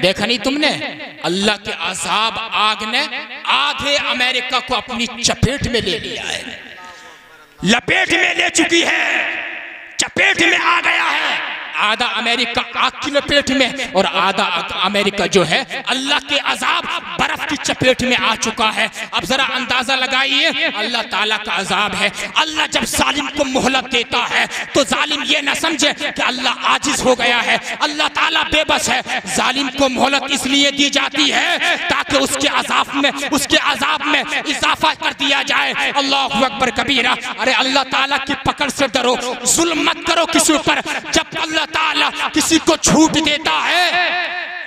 देखा नहीं तुमने, अल्लाह के अजाब आग ने आधे अमेरिका को अपनी चपेट में ले लिया है, लपेट में ले चुकी है, चपेट में आ गया है। आधा अमेरिका आग की लपेट में और आधा अमेरिका जो है अल्लाह के अजाब बर्फ की चपेट में आ चुका है। अब जरा अंदाजा लगाइए, अल्लाह ताला का अजाब है। अल्लाह जब जालिम को मोहलत देता है तो जालिम ये ना समझे कि अल्लाह आजिज हो गया है, अल्लाह ताला बेबस है। जालिम को मोहलत इसलिए दी जाती है ताकि उसके अजाब में इजाफा कर दिया जाए। अल्लाहु अकबर कबीरा। अरे अल्लाह ताला की पकड़ से डरो, जुल्म मत करो किसी पर। जब अल्लाह ताला किसी को छूट देता है,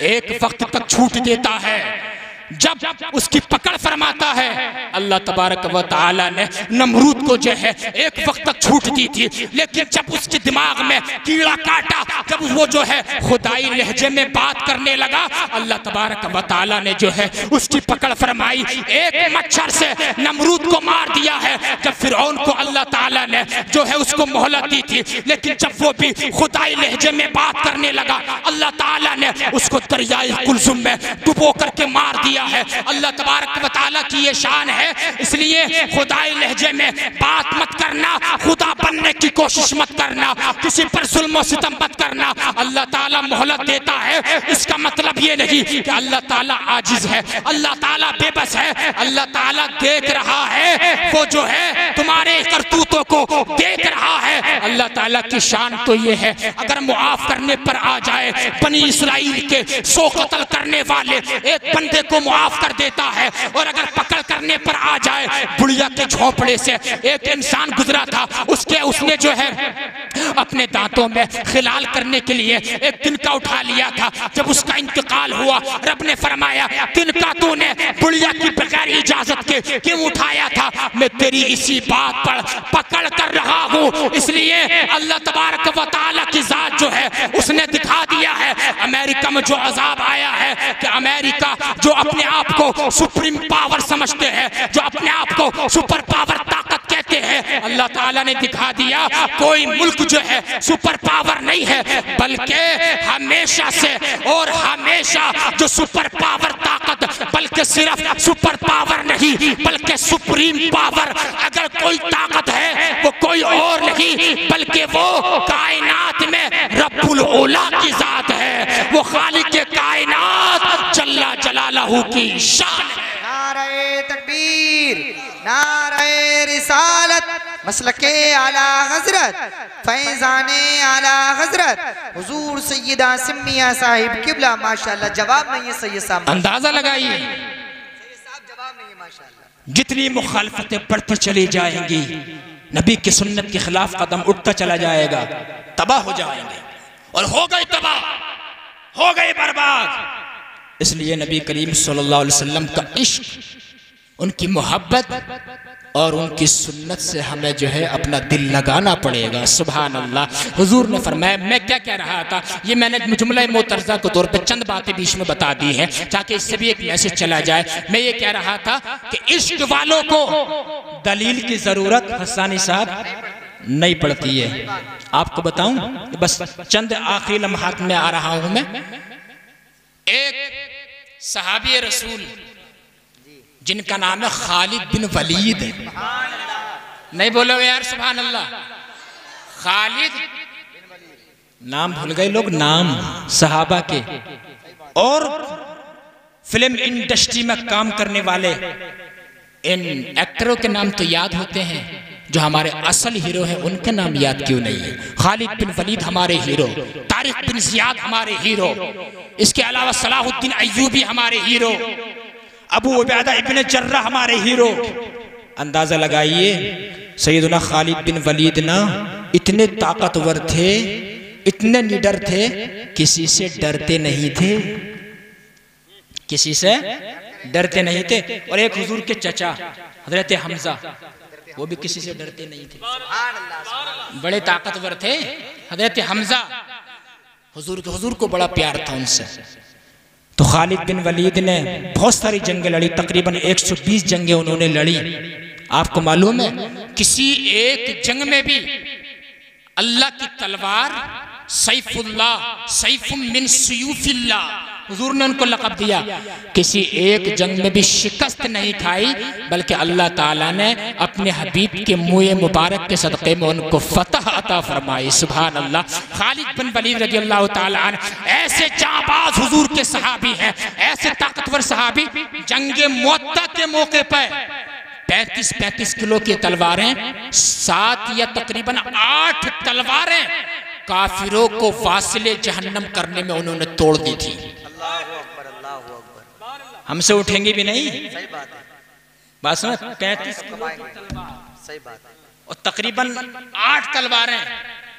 एक वक्त तक छूट देता है, जब उसकी पकड़ फरमाता है। अल्लाह तबारक व तआला ने नमरूद को जो है एक वक्त तक छूट दी थी, लेकिन जब उसके दिमाग में कीड़ा काटा, जब वो जो है खुदाई लहजे में बात करने लगा, अल्लाह तबारक व तआला ने जो है उसकी पकड़ फरमाई। एक मच्छर से नमरूद को मार दिया है। जब फिरौन को अल्लाह ताला ने जो है उसको मोहलत दी थी, लेकिन जब वो भी खुदाई लहजे में बात करने लगा, अल्लाह ताला ने उसको दरियाए कुलजुम में डुबो करके मार दिया है। अल्लाह तबारक व तआला की ये शान है, इसलिए खुदाई लहजे में बात मत करना, खुदा बनने की कोशिश मत करना, किसी पर जुल्म सितम मत करना। अल्लाह ताला मोहलत देता है, इसका मतलब ये नहीं कि अल्लाह ताला आजिज है, अल्लाह ताला बेबस है। अल्लाह ताला देख रहा है, वो जो है तुम्हारे करतूतों को देख रहा है। अल्लाह ताला की शान तो ये है, अगर मुआफ करने पर आ जाए, बनी इस्राइल के 100 कत्ल करने वाले एक बंदे को माफ कर देता है, और अगर पकड़ करने पर आ जाए, बुढ़िया के झोंपड़े से एक इंसान गुजरा था, उसने जो है अपने दांतों में खिलाल करने के लिए एक तिनका उठा लिया था। जब उसका इंतकाल हुआ, रब ने फरमाया, तिनका तूने बुढ़िया की बगैर इजाजत के क्यों उठाया था? मैं तेरी इसी बात पर पकड़ कर रहा हूँ। इसलिए अल्लाह तबारक व तआला की जात जो है उसने दिखा दिया है। अमेरिका में जो अजाब आया है कि अमेरिका जो अपने आप को सुप्रीम पावर समझते हैं, जो अपने आप को सुपर पावर ताकत कहते हैं, अल्लाह ताला ने दिखा दिया कोई मुल्क जो है सुपर पावर नहीं है, बल्कि हमेशा से और हमेशा जो सुपर पावर ताकत, बल्कि सिर्फ सुपर पावर नहीं बल्कि सुप्रीम पावर अगर कोई ताकत है वो कोई और नहीं बल्कि वो कायनात में रब्बुल औला की जात है, वो खालिक के कायनात जल्ला जलालहू की शान है। नारे तकबीर, नारे रिसालत, मसलके आला हजरत, फैजाने आला हजरत हुजूर सैयदा सिम्मिया साहिब किबला। माशाल्लाह, जवाब नहीं है सैयद साहब, अंदाजा लगाइए, जवाब नहीं है माशाल्लाह। जितनी मुखालफतें बढ़ती चली जाएंगी, नबी की सुन्नत के खिलाफ कदम उठता चला जाएगा, तबाह हो जाएंगे, और हो गए तबाह, हो गए बर्बाद। इसलिए नबी करीम सल्लल्लाहु अलैहि वसल्लम का इश्क, उनकी मोहब्बत और उनकी सुन्नत से हमें जो है अपना दिल लगाना पड़ेगा। सुभान अल्लाह। हुजूर ने फरमाया, मैं क्या कह रहा था, ये मैंने जुमला मोतरज़ा के तौर पे चंद बातें बीच में बता दी हैं ताकि इससे भी एक मैसेज चला जाए। मैं ये कह रहा था कि इश्क वालों को दलील की जरूरत हसानी साहब नहीं पड़ती है। आपको बताऊं, बस चंद आखिरी लम्हात में आ रहा हूं मैं। एक सहाबी रसूल जिनका नाम है खालिद बिन वलीद, नहीं बोलोगे यार सुभान अल्लाह? खालिद, नाम भूल गए लोग, नाम सहाबा के, और फिल्म इंडस्ट्री में काम करने वाले इन एक्टरों के नाम तो याद होते हैं, जो हमारे असल हीरो हैं उनके नाम याद क्यों नहीं है? खालिद बिन वलीद हमारे हीरो, तारिक बिन जियाद हमारे हीरो, इसके अलावा सलाहुद्दीन अय्यूबी हमारे हीरो, अबू उबैदा इब्न जर्राह हमारे हीरो। अंदाजा लगाइए, सैयदना खालिद बिन वलीद ना इतने ताकतवर थे, इतने निडर थे, किसी से डरते नहीं थे, किसी से डरते नहीं थे। और एक हुजूर के चचा हजरत हमजा, वो भी किसी से डरते नहीं थे, बड़े ताकतवर थे हजरत हमजा। हुजूर को बड़ा प्यार था उनसे। तो खालिद बिन वलीद ने बहुत सारी जंगें लड़ी, तकरीबन 120 जंगें उन्होंने लड़ी। आपको मालूम है, किसी एक जंग में भी अल्लाह की तलवार सैफुल्लाह, सैफुम मिन सुयूफिल्लाह, हुजूर ने उनको लक़ब दिया। किसी एक जंग में भी शिकस्त नहीं खाई, बल्कि अल्लाह ताला ने अपने हबीब के मुँह मुबारक के सदक़े में उनको फतह अता फरमाई। सुभान अल्लाह। खालिद बिन वलीद रज़ी अल्लाह ताला अन्हु ऐसे जाबाज हुजूर के सहाबी हैं, ऐसे ताकतवर सहाबी। जंगे मुअत्ता के मौके पर 35-35 किलो की तलवारें, 7 या तकरीबन 8 तलवारें काफिरों को वासिले जहन्नम करने में उन्होंने तोड़ दी थी। हमसे उठेंगी भी नहीं। सही बात है। बात सुनो, 35 सही बात है। और तकरीबन 8 तलवारें,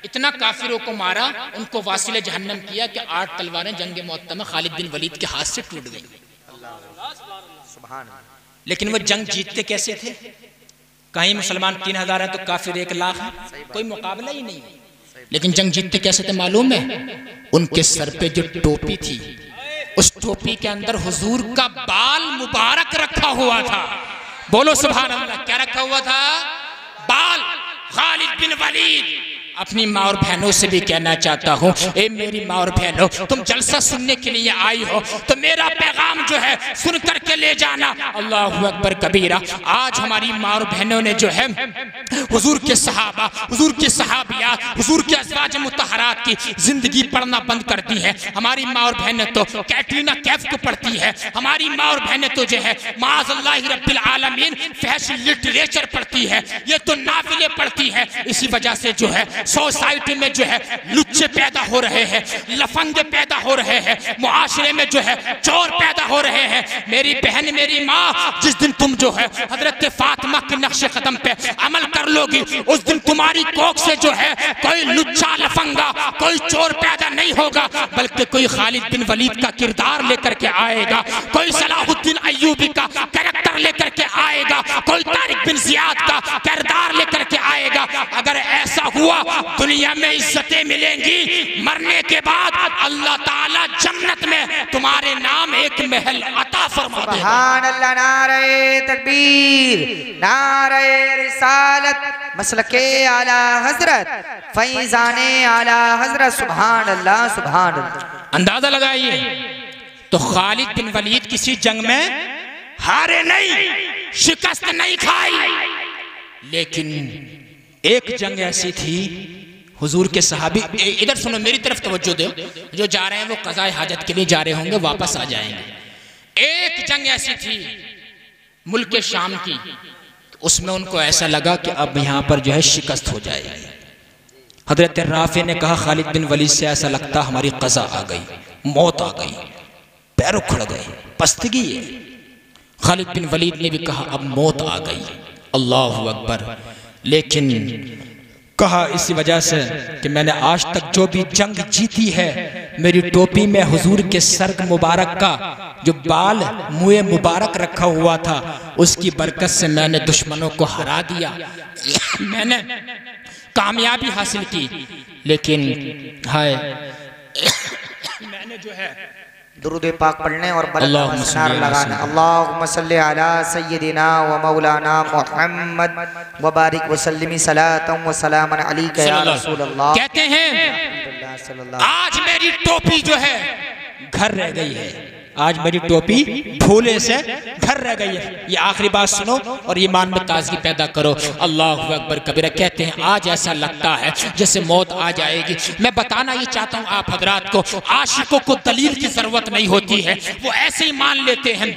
इतना काफिरों को मारा, उनको वासिले जहन्नम किया कि 8 तलवारें जंग मुअत्ता में खालिद बिन वलीद के हाथ से टूट गई। लेकिन वो जंग जीतते कैसे थे? कहीं मुसलमान 3000 है तो काफिर 1 लाख है, कोई मुकाबला ही नहीं। लेकिन जंग जीतते कैसे थे मालूम है? उनके सर पे जो टोपी थी, उस टोपी के अंदर हुजूर का बाल मुबारक रखा हुआ था। बोलो सुभान अल्लाह। क्या रखा हुआ था? बाल। खालिद बिन वलीद अपनी माँ और बहनों से भी कहना चाहता हूँ, ए मेरी माँ और बहनों, तुम जलसा सुनने के लिए आई हो तो मेरा पैगाम जो है सुन करके ले जाना। अल्लाहु अकबर कबीरा। आज हमारी माँ और बहनों ने जो है हुजूर के सहाबा, हुजूर के सहाबियात, हुजूर के अज़वाज मुतहरात की जिंदगी पढ़ना बंद कर दी है। हमारी माँ और बहनें तो कैटरीना कैफ को पढ़ती है। हमारी माँ और बहनें तो जो है माअज़ल्लाहि रब्बिल आलमीन फैशन लिटरेचर पढ़ती है, ये तो नाफिले पढ़ती है। इसी वजह से जो है सोसाइटी में जो है लुच्चे पैदा हो रहे हैं, लफंगे पैदा हो रहे हैं, मुआशरे में जो है चोर पैदा हो रहे हैं। मेरी बहन, मेरी माँ, जिस दिन तुम जो है हजरत फातिमा के नक्शे कदम पे अमल कर लोगी, उस दिन तुम्हारी कोख से जो है कोई लुच्चा लफंगा, कोई चोर पैदा नहीं होगा, बल्कि कोई खालिद बिन वलीद का किरदार लेकर के आएगा, कोई सलाहुद्दीन अय्यूबी का कैरेक्टर लेकर के आएगा, कोई तारिक बिन जियाद का किरदार लेकर के आएगा। अगर ऐसा हुआ दुनिया में इज्जतें मिलेंगी, मरने के बाद अल्लाह ताला जन्नत में तुम्हारे नाम एक महल अता फरमा देगा। सुभान अल्लाह। नारे तकबीर, नारे रिसालत, मसलके आला हजरत, फैजाने आला हजरत। सुभान अल्लाह, सुभान अल्लाह। अंदाजा लगाइए तो खालिद बिन वलीद किसी जंग में हारे नहीं, शिकस्त नहीं खाई। लेकिन एक जंग ऐसी थी, हुजूर के सहाबी, इधर सुनो, मेरी तरफ तवज्जो दो, जो जा रहे हैं वो क़ज़ाए हाजत के लिए जा रहे होंगे, वापस आ जाएंगे। एक जंग ऐसी थी मुल्क शाम की, तो उसमें उनको ऐसा लगा कि अब यहाँ पर जो है शिकस्त हो जाएगी। हजरत राफे ने कहा खालिद बिन वलीद से, ऐसा लगता हमारी क़ज़ा आ गई, मौत आ गई, पैर उखड़ गए, पस्तगी है। खालिद बिन वलीद ने भी कहा अब मौत आ गई। अल्लाहु अकबर। लेकिन कहा इसी वजह से कि मैंने आज तक जो भी जंग जीती है, मेरी टोपी में हुजूर के सर मुबारक का जो बाल मुँह मुबारक रखा हुआ था, उसकी बरकत से मैंने दुश्मनों को हरा दिया, मैंने कामयाबी हासिल की। लेकिन हाय मैंने जो है दुरूद पाक पढ़ने और लगाना। अल्लाहुम्मा सल्ली अला सय्यदिना व मौलाना मुहम्मद व बारिक व सल्लिमी सलातन व सलामन अलैका या रसूल अल्लाह। कहते हैं आज मेरी टोपी जो है घर रह गई है, आज मेरी टोपी फूले से घर रह गई है। ये आखिरी बात सुनो और ईमान में ताजगी पैदा करो। अल्लाहु अकबर कबीरा। कहते हैं आज ऐसा लगता है जैसे मौत आ जाएगी। मैं बताना ये चाहता हूँ आप हजरात को, आशिकों को दलील की जरूरत नहीं होती है, वो ऐसे ही मान लेते हैं।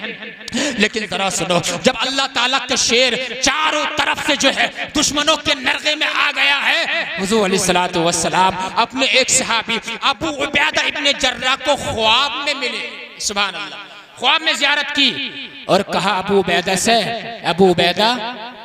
लेकिन जरा सुनो, जब अल्लाह ताला का शेर चारों तरफ से जो है दुश्मनों के नरगे में आ गया है, हुजूर अलैहिस्सलातु वस्सलाम अपने एक सहाबी अबू उबैदा इब्ने जर्राह को ख्वाब में मिले। सुभान अल्लाह। ख्वाब में ज़ियारत की और कहा अबू उबैदा से, अबू उबैदा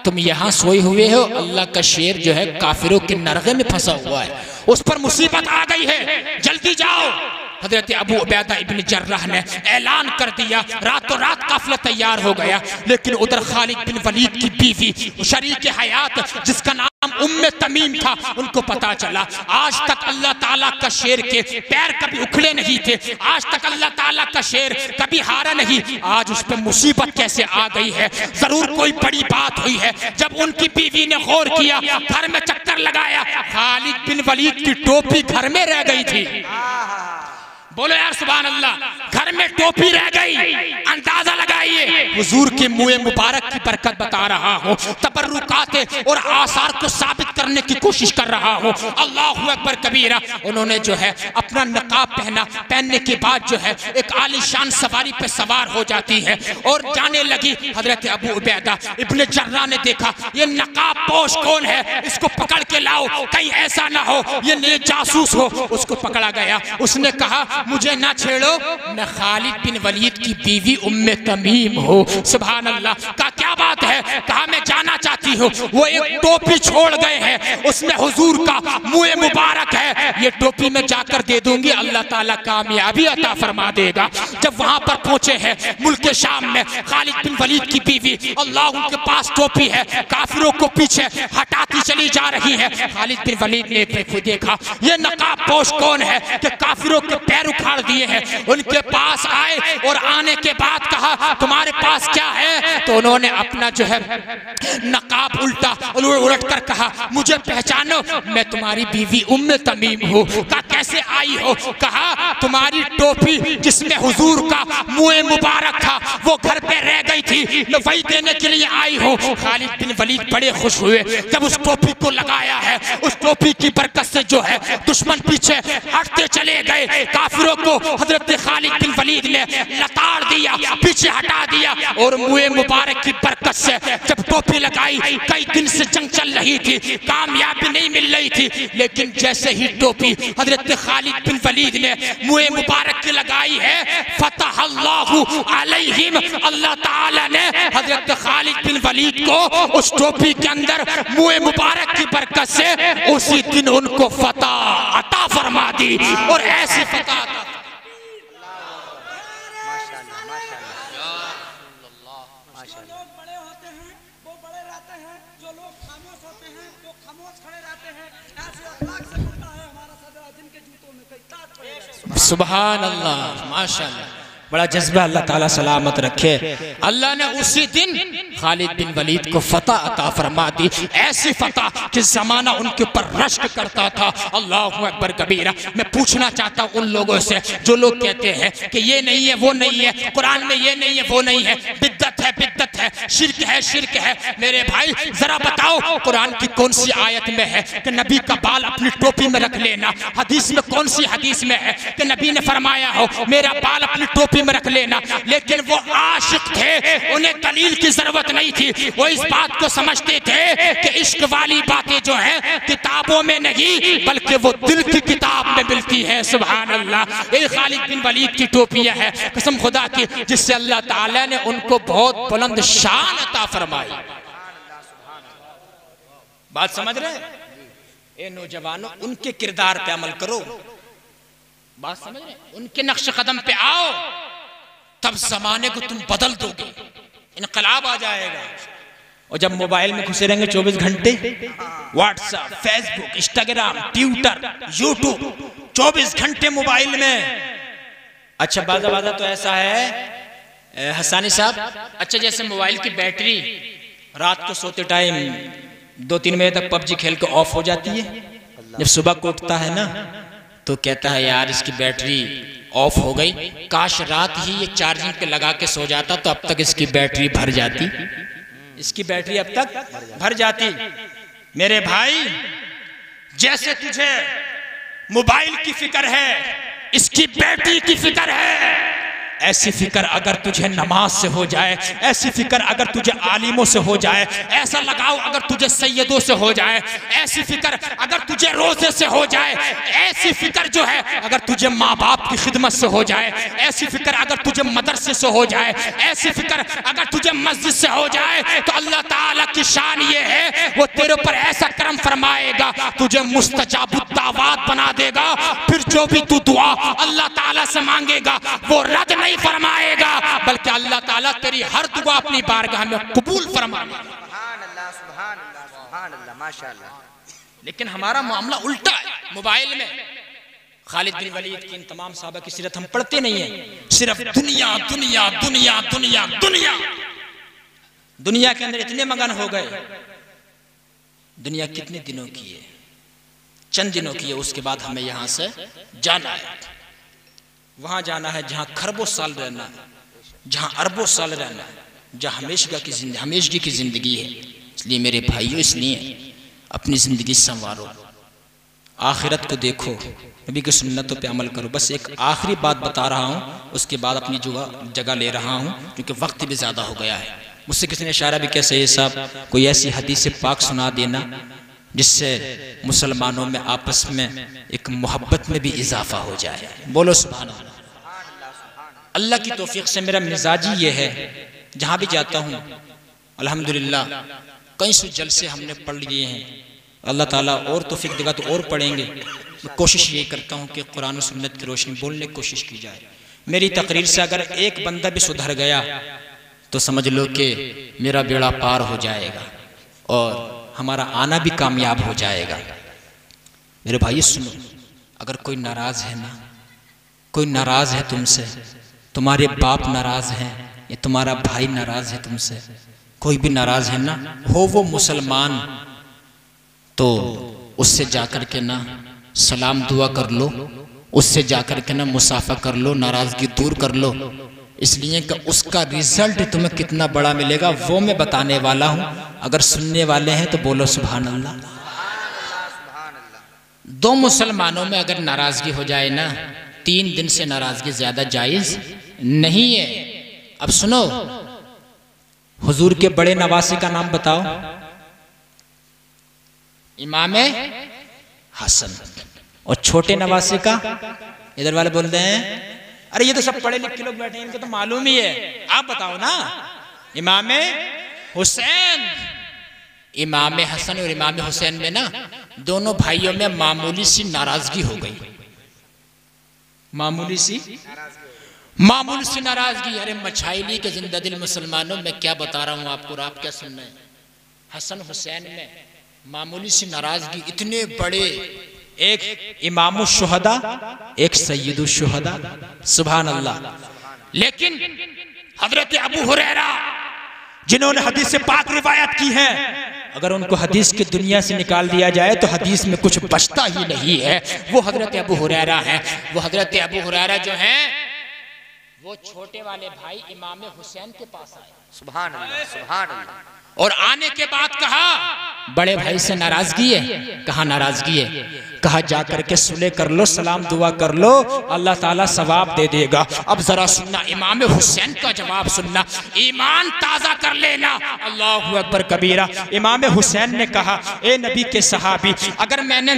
तुम यहाँ सोए हुए हो, अल्लाह का शेर जो है काफिरों के नरगे में फंसा हुआ है, उस पर मुसीबत आ गई है, जल्दी जाओ। हजरत अबू उबैदा इब्न जर्राह ने ऐलान कर दिया, रातों रात काफिला तैयार हो गया। लेकिन उधर खालिद बिन वलीद की बीवी शरीक हयात जिसका नाम उम्मे तमीम था, उनको पता चला आज तक अल्लाह ताला का शेर के पैर कभी उखड़े नहीं थे, आज तक अल्लाह ताला का शेर कभी हारा नहीं, आज उस पर मुसीबत कैसे आ गई है, जरूर कोई बड़ी बात हुई है। जब उनकी बीवी ने गौर किया, घर में चक्कर लगाया, खालिद बिन वलीद की टोपी घर में रह गई थी। बोलो यार सुभान अल्लाह। घर सर में टोपी रह गई। अंदाजा लगाइए, हुजूर के मुंह मुबारक की बरकत बता रहा हूँ, तबर्रुकाते और आसार को साबित करने की कोशिश कर रहा हूँ। अल्लाहु अकबर कबीरा। उन्होंने जो है अपना नकाब पहना, पहनने के बाद जो है एक आलीशान सवारी पे सवार हो जाती है और जाने लगी। हजरत अबू उबैदा इब्ने जर्रा ने देखा, ये नकाब पोश कौन है, इसको पकड़ के लाओ, कहीं ऐसा ना हो ये जासूस हो। उसको पकड़ा गया। उसने कहा मुझे ना छेड़ो, मैं खालिद बिन वलीद की बीवी उम्मे तमीम हो। सुभान अल्लाह। का क्या बात है? कहा मैं जाना चाहती हूँ। वो एक टोपी छोड़ गए हैं, उसमें हुजूर का मुंह मुबारक है, ये टोपी में जाकर दे दूंगी, अल्लाह ताला कामयाबी अता फरमा देगा। जब वहां पर पहुंचे हैं मुल्क शाम में, खालिद बिन वलीद की बीवी, अल्लाह उनके पास टोपी है, काफिरों को पीछे हटाती चली जा रही है। खालिद बिन वलीद ने देखा ये नकाब पोश कौन है कि काफिरों के पैर उखाड़ दिए हैं। उनके पास आए और आने के बाद कहा तुम्हारे पास क्या है? तो उन्होंने अपना जो है नकाब उलट कर कहा मुझे पहचानो, मैं तुम्हारी बीवी उम्मे तमीम हूँ। कहा कैसे आई हो? कहा तुम्हारी टोपी जिसमें हुजूर का मुंह मुबारक था वो घर पे रह गई थी, मैं वही देने के लिए आई हूँ। खालिद बिन वलीद बड़े खुश हुए जब उस टोपी को लगाया है। उस टोपी की बरकत से जो है दुश्मन पीछे हटते चले गए। काफिरों को हजरत खालिद बिन वलीद ने लताड़ दिया, पीछे हटा दिया और मुंह मुबारक की बरकत से जब टोपी लगाई, कई दिन से जंग चल रही थी, कामयाबी नहीं मिल रही थी, लेकिन जैसे ही टोपी हजरत खालिद बिन वलीद ने मुंह मुबारक की लगाई है, फतह अल्लाहु अलैहिम, अल्लाह ताला ने हजरत खालिद बिन वलीद को उस टोपी के अंदर मुंह मुबारक की बरकत से उसी दिन उनको फतह अता फरमा दी। और ऐसी फतह सुभान अल्लाह, माशाअल्लाह, बड़ा जज्बा, अल्लाह ताला सलामत रखे। अल्लाह ने उसी दिन खालिद बिन वलीद को फतह अता फरमा दी, ऐसी फतह कि जमाना उनके ऊपर रश्क करता था। अल्लाहु अकबर कबीरा। मैं पूछना चाहता हूँ उन लोगों से जो लोग कहते हैं कि ये नहीं है वो नहीं है, कुरान में ये नहीं है वो नहीं है, बिद्दत है बिद्दत है, शिर्क है शिर्क है। मेरे भाई जरा बताओ कुरान की कौन सी आयत में है कि नबी का बाल अपनी टोपी में रख लेना? हदीस में कौन सी हदीस में है कि नबी ने फरमाया हो मेरा बाल अपनी टोपी में रख लेना? लेकिन वो आशिक थे, उन्हें दलील की जरूरत नहीं थी। वो इस बात को समझते थे कि इश्क वाली बातें जो हैं किताबों में नहीं बल्कि वो दिल की किताब में मिलती है। सुभान अल्लाह। ये खालिद बिन वलीद की टोपियां है कसम खुदा की, जिससे अल्लाह ताला ने उनको बहुत बुलंद शान अता फरमाई। बात समझ रहे? ए नौजवानों, उनके किरदार पे अमल करो। बात समझ रहे? उनके नक्श कदम पे आओ, तब जमाने को तुम बदल दोगे, इनकलाब आ जाएगा। और जब मोबाइल में घुसे रहेंगे 24 घंटे, WhatsApp, Facebook, Instagram, Twitter, YouTube, 24 घंटे मोबाइल में। अच्छा बाजा तो ऐसा है हसानी साहब, अच्छा जैसे मोबाइल की बैटरी रात को सोते टाइम 2-3 बजे तक पबजी खेल के ऑफ हो जाती है, जब सुबह को उठता है ना तो कहता है यार इसकी बैटरी ऑफ हो गई, काश रात ही ये चार्जिंग पे लगा के सो जाता तो अब तक इसकी बैटरी भर जाती, इसकी बैटरी अब तक भर जाती। मेरे भाई, जैसे तुझे मोबाइल की फिक्र है, इसकी बैटरी की फिक्र है, ऐसी फिक्र अगर तुझे नमाज से हो जाए, ऐसी फिक्र अगर तुझे आलिमों से हो जाए, ऐसा लगाओ अगर तुझे सैयदों से हो जाए, ऐसी फिक्र अगर तुझे रोजे से हो जाए, ऐसी फिक्र जो है अगर तुझे माँ बाप की खिदमत से हो जाए, ऐसी फिक्र अगर तुझे मदरसे से हो जाए, ऐसी फिक्र अगर तुझे मस्जिद से हो जाए, तो अल्लाह ताला की शान ये है वो तेरे ऊपर ऐसा करम फरमाएगा, तुझे मुस्तजाबुद्दावात बना देगा। फिर जो भी तू दुआ अल्लाह ताला से मांगेगा वो रद्द नहीं फरमाएगा, बल्कि अल्लाह ताला तेरी हर दुआ अपनी बारगाह में कबूल फरमाएगा। सुभान अल्लाह, सुभान अल्लाह, सुभान अल्लाह, माशाअल्लाह। लेकिन हमारा मामला उल्टा है। मोबाइल में खालिद बिन वलीद की इन तमाम साहबा की सीरत हम पढ़ते नहीं है, सिर्फ दुनिया दुनिया दुनिया दुनिया दुनिया दुनिया के अंदर इतने मगन हो गए। दुनिया कितने दिनों की है? चंद दिनों की है, उसके बाद हमें यहां से जाना है। वहाँ जाना है जहाँ खरबों साल रहना है, जहाँ अरबों साल रहना है, जहाँ हमेशगी की ज़िंदगी है। इसलिए मेरे भाइयों, इसलिए अपनी ज़िंदगी संवारो, आखिरत को देखो, नबी की सुन्नतों पे अमल करो। बस एक आखिरी बात बता रहा हूँ, उसके बाद अपनी जगह ले रहा हूँ क्योंकि वक्त भी ज़्यादा हो गया है। मुझसे किसी ने इशारा भी किया, सही साहब कोई ऐसी हदीस पाक सुना देना जिससे मुसलमानों में आपस में एक मोहब्बत में भी इजाफा हो जाए। बोलो सुभान अल्लाह। अल्लाह की तौफीक से मेरा मिजाज ही ये है, जहाँ भी जाता हूँ अल्हम्दुलिल्लाह कई सौ जलसे हमने पढ़ लिए हैं। अल्लाह ताला और तौफीक देगा तो और पढ़ेंगे। मैं कोशिश यही करता हूँ कि कुरान और सुन्नत की रोशनी बोलने की कोशिश की जाए। मेरी तकरीर से अगर एक बंदा भी सुधर गया तो समझ लो कि मेरा बेड़ा पार हो जाएगा और हमारा आना भी कामयाब हो जाएगा। मेरे भाई सुनो, अगर कोई नाराज़ है ना, कोई नाराज़ है तुमसे, तुम्हारे बाप नाराज़ हैं या तुम्हारा भाई नाराज़ है तुमसे, कोई भी नाराज़ है ना, हो वो मुसलमान, तो उससे जाकर के ना सलाम दुआ कर लो, उससे जाकर के ना मुसाफा कर लो, नाराज़गी दूर कर लो। इसलिए कि उसका रिजल्ट तुम्हें कितना बड़ा मिलेगा वो मैं बताने वाला हूँ। अगर सुनने वाले हैं तो बोलो सुभान अल्लाह। दो मुसलमानों में अगर नाराज़गी हो जाए ना, 3 दिन से नाराज़गी ज़्यादा जायज़ नहीं है। अब सुनो, हुजूर के बड़े नवासे का नाम बताओ। इमाम हसन। और छोटे नवासे का? इधर वाले बोल रहे हैं अरे ये तो सब पढ़े लिखे लोग बैठे हैं, इनको तो मालूम ही है, आप बताओ ना। इमाम हुसैन। इमाम हसन और इमाम हुसैन में ना दोनों भाइयों में मामूली सी नाराजगी हो गई। मामूली सी नाराजगी। अरे मछाइली के जिंदा दिल मुसलमानों में क्या बता रहा हूं आपको, आप क्या सुन रहे हैं। हसन हुसैन में मामूली सी नाराजगी, इतने बड़े, एक इमाम शुहदा, एक सैयद शुहदा, सुभान अल्लाह। लेकिन हजरत अबू हुरैरा जिन्होंने हदीस से पाक रिवायत की है, अगर उनको हदीस की दुनिया से निकाल दिया जाए तो हदीस में कुछ बचता ही नहीं है। वो हजरत अबू हुरैरा है। वो हजरत अबू हुरैरा जो है वो छोटे वाले भाई इमाम हुसैन के पास आए। सुभान अल्लाह, सुभान अल्लाह। और आने के बाद कहा बड़े भाई से नाराजगी है। कहा नाराजगी है? कहा जाकर के सुलह कर लो, सलाम दुआ कर लो, अल्लाह ताला सवाब दे देगा। अब जरा सुनना, इमाम हुसैन का जवाब सुनना, ईमान ताजा कर लेना। अल्लाहु अकबर कबीरा। इमाम हुसैन ने कहा, ए नबी के सहाबी, अगर मैंने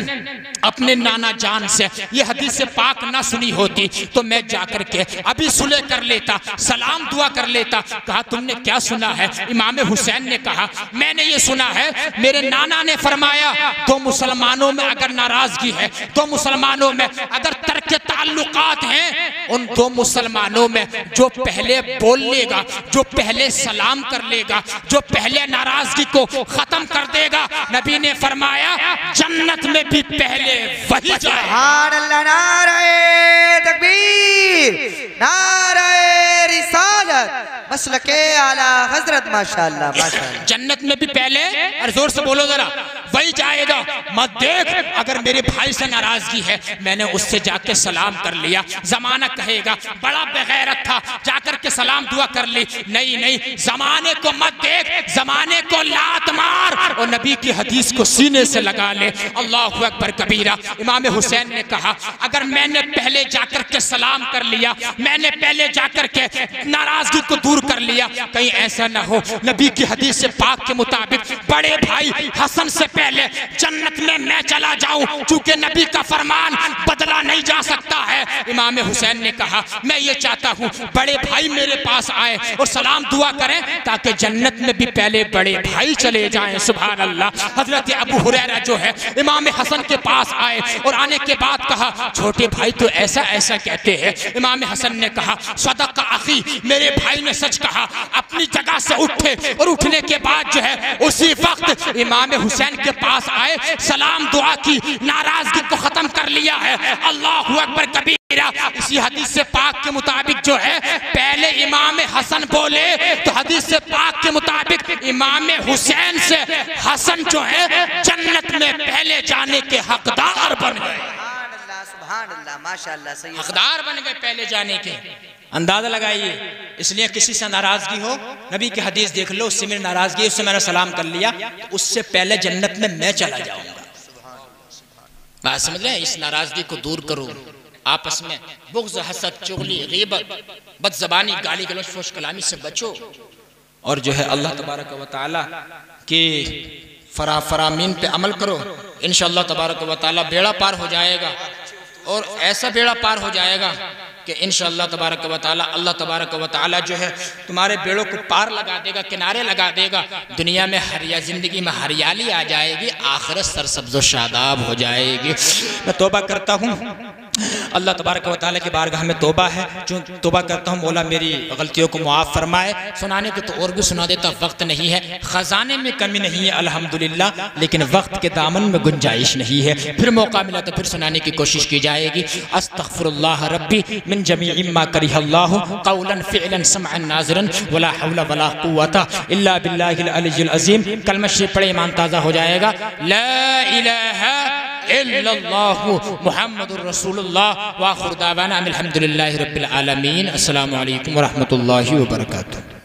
अपने नाना जान से ये हदीस से पाक ना सुनी होती तो मैं जाकर के अभी सुलह कर लेता, सलाम दुआ कर लेता। कहा तुमने क्या सुना है? इमाम हुसैन ने कहा मैंने ये सुना है, मेरे नाना ने फरमाया दो मुसलमानों में अगर नाराजगी है, दो मुसलमानों में अगर तर्क ताल्लुकात हैं, उन दो मुसलमानों में जो पहले बोल लेगा, जो पहले सलाम कर लेगा, जो पहले नाराजगी को खत्म कर देगा, नबी ने फरमाया जन्नत में भी पहले वही जाए। सुभान अल्लाह। नारे तकबीर, नारे रिसालत, मसलके आला हजरत, माशाअल्लाह माशाअल्लाह। जन्नत में भी पहले, और जोर से बोलो जरा, वही जाएगा। मत देख अगर मेरे भाई से नाराजगी है, मैंने उससे जाके सलाम कर लिया, जमाना कहेगा बड़ा बेगैरत था, जाकर के सलाम दुआ कर ली। नहीं नहीं, जमाने को मत देख, जमाने को लात मार और नबी की हदीस को सीने से लगा ले। अल्लाहु अकबर कबीरा। इमाम हुसैन ने कहा अगर मैंने पहले जाकर के सलाम कर लिया, मैंने पहले जाकर के नाराजगी को दूर कर लिया, कहीं ऐसा ना हो नबी की हदीस से पाक के मुताबिक बड़े भाई हसन से पहले जन्नत में मैं चला जाऊं, क्योंकि नबी का फरमान बदला नहीं जा सकता है। इमाम हुसैन ने कहा मैं ये चाहता हूं बड़े भाई मेरे पास आए और सलाम दुआ करें ताकि जन्नत में भी पहले बड़े भाई चले जाएं। सुभान अल्लाह। हजरत अबू हुरैरा जो है इमाम हसन के पास आए और आने के बाद कहा छोटे भाई तो ऐसा ऐसा कहते हैं। इमाम हसन ने कहा सदक़ अखी, मेरे भाई ने सच कहा। अपनी जगह से उठे और उठने के बाद जो है उसी वक्त इमाम हुसैन के पास आए, सलाम दुआ की, नाराजगी को खत्म कर लिया है। अल्लाहु अकबर कबीरा। इसी हदीस से पाक के मुताबिक जो है पहले इमाम हसन बोले तो हदीस से पाक के मुताबिक इमाम हुसैन से हसन जो है जन्नत में पहले जाने के हकदार बन गए। सुभान अल्लाह, माशाअल्लाह सही है। हकदार बन गए पहले जाने के। अंदाजा लगाइए, इसलिए किसी से नाराजगी हो, नबी की हदीस देख लो, उससे मेरी नाराजगी, उससे मैंने सलाम कर लिया, तो उससे पहले जन्नत में मैं चला जाऊंगा। बात समझ रहे हैं? इस नाराजगी को दूर करो, आपस में बुग़्ज़, हसद, चुगली, ग़ीबत, बदज़बानी, गाली गलौज, फहश कलामी से बचो। और जो है अल्लाह तबारक व तआला के फरामीन पे अमल करो, इंशाअल्लाह तबारक व तआला बेड़ा पार हो जाएगा। और ऐसा बेड़ा पार हो जाएगा कि इंशाअल्लाह तबारक व तआला अल्लाह तबारक व तआला जो है तुम्हारे बेड़ों को पार लगा देगा, किनारे लगा देगा। दुनिया में ज़िंदगी में हरियाली आ जाएगी, आखिरत सरसब्ज़ व शादाब हो जाएगी। मैं तौबा करता हूँ, अल्लाह तबारक व तआला की बारगाह में तौबा है, जो तौबा करता हूँ मौला मेरी गलतियों को मुआफ़ फरमाए। सुनाने को तो और भी सुना देता, वक्त नहीं है, ख़जाने में कमी नहीं है अल्हम्दुलिल्लाह, लेकिन वक्त के दामन में गुंजाइश नहीं है। फिर मौका मिला तो फिर सुनाने की कोशिश की जाएगी। अस्तग़फिरुल्लाह रब्बी मिन जमीइ मा करिहल्लाहु क़ौलन फ़िअलन समअन नाज़िरन वला हौला वला कुव्वता इल्ला बिल्लाहिल अलिय्यिल अज़ीम। कलमा शरीफ पढ़े ईमान ताज़ा हो जाएगा। ला इलाहा इल्लल्लाहु मुहम्मदुर रसूलुल्लाह व आखिर दावाना अल्हम्दुलिल्लाहि रब्बिल आलमीन। अस्सलामु अलैकुम व रहमतुल्लाहि व बरकातुहू।